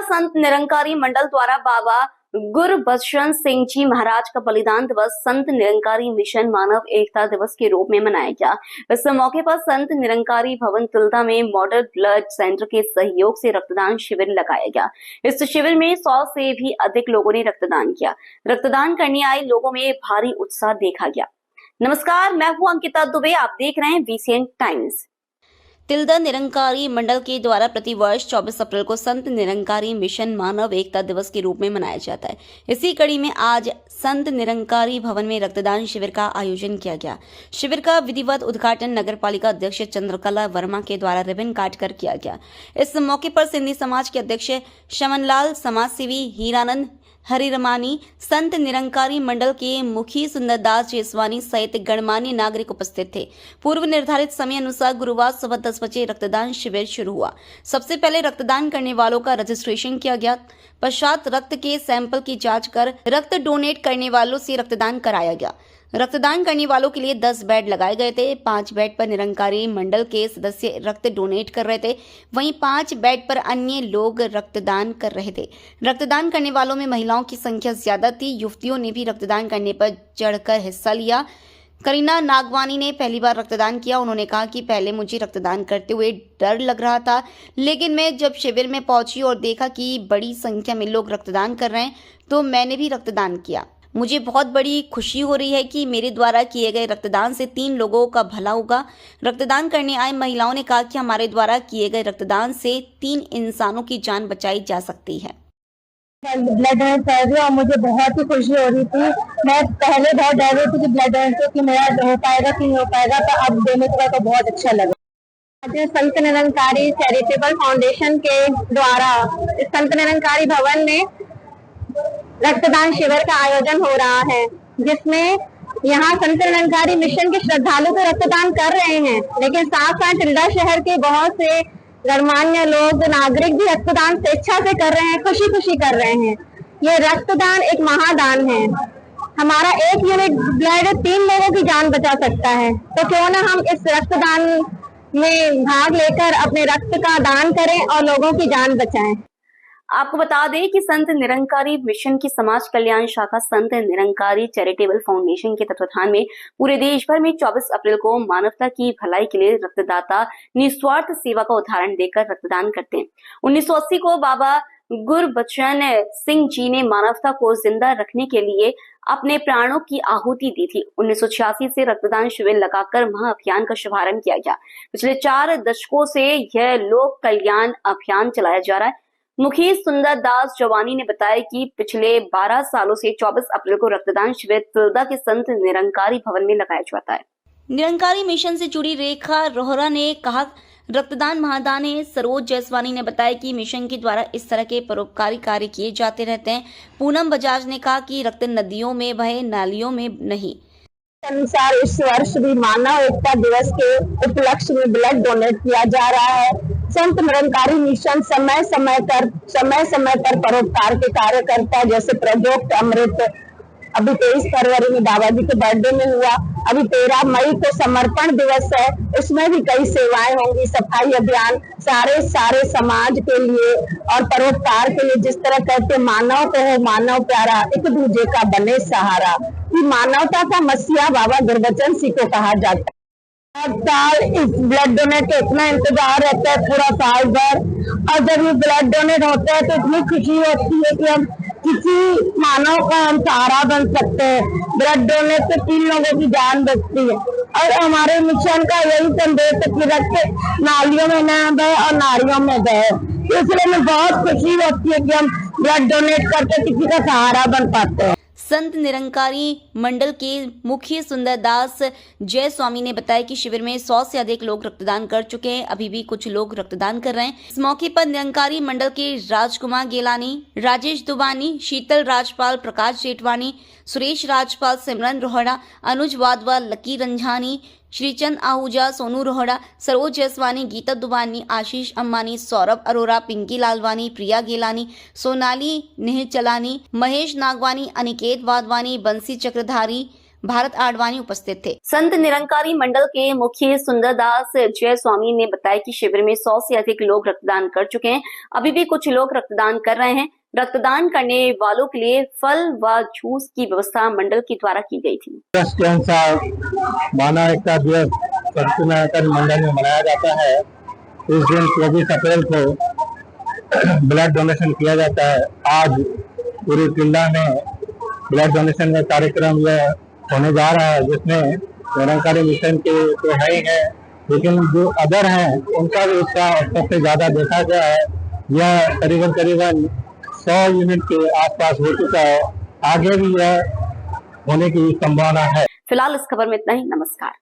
संत निरंकारी मंडल द्वारा बाबा गुरबख्श सिंह जी महाराज का बलिदान दिवस संत निरंकारी मिशन मानव एकता दिवस के रूप में मनाया गया। इस मौके पर संत निरंकारी भवन तिल्दा में मॉडल ब्लड सेंटर के सहयोग से रक्तदान शिविर लगाया गया। इस शिविर में 100 से भी अधिक लोगों ने रक्तदान किया। रक्तदान करने आए लोगों में भारी उत्साह देखा गया। नमस्कार, मैं हूं अंकिता दुबे, आप देख रहे हैं वीसीएन टाइम्स। तिल्दा निरंकारी मंडल के द्वारा प्रतिवर्ष 24 अप्रैल को संत निरंकारी मिशन मानव एकता दिवस के रूप में मनाया जाता है। इसी कड़ी में आज संत निरंकारी भवन में रक्तदान शिविर का आयोजन किया गया। शिविर का विधिवत उद्घाटन नगर पालिका अध्यक्ष चंद्रकला वर्मा के द्वारा रिबन काटकर किया गया। इस मौके पर सिंधी समाज के अध्यक्ष शमनलाल, समाजसेवी हीरानंद हरिरमानी, संत निरंकारी मंडल के मुखी सुंदरदास जेसवानी सहित गणमान्य नागरिक उपस्थित थे। पूर्व निर्धारित समय अनुसार गुरुवार सुबह 10 बजे रक्तदान शिविर शुरू हुआ। सबसे पहले रक्तदान करने वालों का रजिस्ट्रेशन किया गया। पश्चात रक्त के सैंपल की जांच कर रक्त डोनेट करने वालों से रक्तदान कराया गया। रक्तदान करने वालों के लिए 10 बेड लगाए गए थे। 5 बेड पर निरंकारी मंडल के सदस्य रक्त डोनेट कर रहे थे, वहीं 5 बेड पर अन्य लोग रक्तदान कर रहे थे। रक्तदान करने वालों में महिलाओं की संख्या ज्यादा थी। युवतियों ने भी रक्तदान करने पर चढ़कर हिस्सा लिया। करीना नागवानी ने पहली बार रक्तदान किया। उन्होंने कहा कि पहले मुझे रक्तदान करते हुए डर लग रहा था, लेकिन मैं जब शिविर में पहुंची और देखा कि बड़ी संख्या में लोग रक्तदान कर रहे हैं तो मैंने भी रक्तदान किया। मुझे बहुत बड़ी खुशी हो रही है कि मेरे द्वारा किए गए रक्तदान से 3 लोगों का भला होगा। रक्तदान करने आए महिलाओं ने कहा कि हमारे द्वारा किए गए रक्तदान से 3 इंसानों की जान बचाई जा सकती है। ब्लड डोनेट कर रही और मुझे बहुत ही खुशी हो रही थी। मैं पहले बहुत डर रही थी कि ब्लड डोनेट कि मेरा हो पाएगा कि नहीं हो पाएगा, तो अब देने के बाद तो बहुत अच्छा लगा। आज संत निरंकारी चैरिटेबल फाउंडेशन के द्वारा संत निरंकारी भवन में रक्तदान शिविर का आयोजन हो रहा है, जिसमें यहाँ संत निरंकारी मिशन के श्रद्धालु तो रक्तदान कर रहे हैं, लेकिन साथ साथ तिल्दा शहर के बहुत से गणमान्य लोग, नागरिक भी रक्तदान स्वेच्छा से कर रहे हैं, खुशी खुशी कर रहे हैं। ये रक्तदान एक महादान है। हमारा 1 यूनिट ब्लड 3 लोगों की जान बचा सकता है, तो क्यों ना हम इस रक्तदान में भाग लेकर अपने रक्त का दान करें और लोगों की जान बचाएं। आपको बता दें कि संत निरंकारी मिशन की समाज कल्याण शाखा संत निरंकारी चैरिटेबल फाउंडेशन के तत्वाधान में पूरे देश भर में 24 अप्रैल को मानवता की भलाई के लिए रक्तदाता निस्वार्थ सेवा का उदाहरण देकर रक्तदान करते हैं। 1980 को बाबा गुरबख्श सिंह जी ने मानवता को जिंदा रखने के लिए अपने प्राणों की आहुति दी थी। 1986 से रक्तदान शिविर लगाकर महाअभियान का शुभारंभ किया गया। पिछले 4 दशकों से यह लोक कल्याण अभियान चलाया जा रहा है। मुखी सुंदरदास जवानी ने बताया कि पिछले 12 सालों से 24 अप्रैल को रक्तदान शिविर तिल्दा के संत निरंकारी भवन में लगाया जाता है। निरंकारी मिशन से जुड़ी रेखा रोहरा ने कहा, रक्तदान महादान है। सरोज जयसवानी ने बताया कि मिशन के द्वारा इस तरह के परोपकारी कार्य किए जाते रहते हैं। पूनम बजाज ने कहा कि रक्त नदियों में बहे, नालियों में नहीं। अनुसार इस वर्ष भी मानव एकता दिवस के उपलक्ष्य में ब्लड डोनेट किया जा रहा है। संत निरंकारी मिशन समय समय पर परोपकार के कार्य करता है, जैसे प्रोजेक्ट अमृत अभी 23 फरवरी में बाबा जी के बर्थडे में हुआ। अभी 13 मई को समर्पण दिवस है, उसमें भी कई सेवाएं होंगी। सफाई अभियान सारे समाज के लिए और परोपकार के लिए, जिस तरह कहते मानव को हो मानव प्यारा, एक दूजे का बने सहारा। कि मानवता का मसीहा बाबा गुरबख्श सिंह को कहा जाता है। हर साल इस ब्लड डोनेट का इतना इंतजार रहता है पूरा साल भर, और जब ये ब्लड डोनेट होता है तो इतनी खुशी होती है कि हम किसी मानव का हम सहारा बन सकते हैं। ब्लड डोनेट से 3 लोगों की जान बचती है, और हमारे मिशन का यही संदेश है कि रक्त नालियों में न बहे और नारियों में बहे। इसलिए हमें बहुत खुशी होती है कि हम ब्लड डोनेट करके किसी का सहारा बन पाते हैं। संत निरंकारी मंडल के मुखी सुंदरदास जयस्वामी ने बताया कि शिविर में 100 से अधिक लोग रक्तदान कर चुके हैं। अभी भी कुछ लोग रक्तदान कर रहे हैं। इस मौके पर निरंकारी मंडल के राजकुमार गेलानी, राजेश दुबानी, शीतल राजपाल, प्रकाश जेठवानी, सुरेश राजपाल, सिमरन रोहड़ा, अनुज वाधवा, लकी रंझानी, श्रीचंद आहूजा, सोनू रोहड़ा, सरोज जयसवानी, गीता दुबानी, आशीष अम्बानी, सौरभ अरोरा, पिंकी लालवानी, प्रिया गेलानी, सोनाली नेहचलानी, महेश नागवानी, अनिकेत वाधवानी, बंसी चक्रधारी, भारत आडवाणी उपस्थित थे। संत निरंकारी मंडल के मुखिया सुंदरदास जय स्वामी ने बताया कि शिविर में 100 से अधिक लोग रक्तदान कर चुके हैं। अभी भी कुछ लोग रक्तदान कर रहे हैं। रक्तदान करने वालों के लिए फल व जूस की व्यवस्था मंडल के द्वारा की गई थी। के अनुसार मानव एकता दिवस संत निरंकारी मंडल में मनाया जाता है। इस दिन 24 अप्रैल को ब्लड डोनेशन किया जाता है। आज पूरी जिला में ब्लड डोनेशन का कार्यक्रम यह होने जा रहा है, जिसमें निरंकारी मिशन के तो है ही है, लेकिन जो अदर हैं उनका भी उत्साह सबसे ज्यादा देखा गया है। यह करीबन 100 यूनिट के आसपास हो चुका है। आगे भी यह होने की संभावना है। फिलहाल इस खबर में इतना ही। नमस्कार।